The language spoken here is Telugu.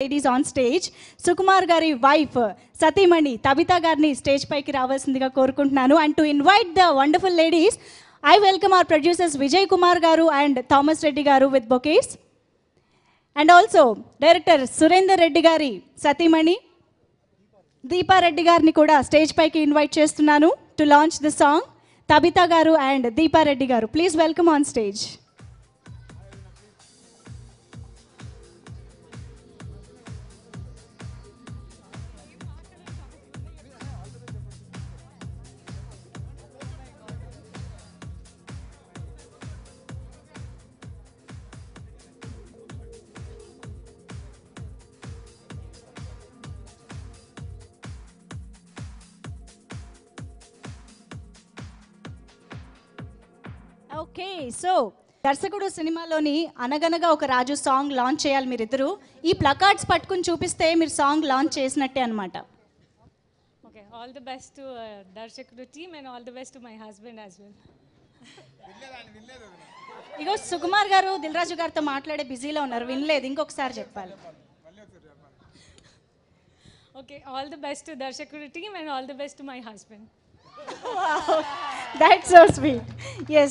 ladies on stage. Sukumar gari wife Satimani Tabitha garni stage paiki రావాల్సిందిగా కోరుకుంటున్నాను. And to invite the wonderful ladies, I welcome our producers Vijay Kumar garu and Thomas Reddy garu with bouquets. And also director Surender Reddy gari Satimani Deepa Reddy garni kuda stage paiki invite చేస్తున్నాను to launch the song. Tabitha garu and Deepa Reddy garu, please welcome on stage. Okay, so దర్శకుడు సినిమాలోని అనగనగా ఒక రాజు సాంగ్ లాంచ్ చేయాలి మీరిద్దరు. ఈ ప్లకార్డ్స్ పట్టుకుని చూపిస్తే మీరు సాంగ్ లాంచ్ చేసినట్టే అనమాట. Okay, all the best to దర్శకుడు team and all the best to my husband as well. ఇగో సుకుమార్ గారు దిల్రాజు గారితో మాట్లాడే బిజీలో ఉన్నారు, వినలేదు, ఇంకొకసారి చెప్పాలి. Okay, all the best to దర్శకుడు team and all the best to my husband. That's so sweet. Yes.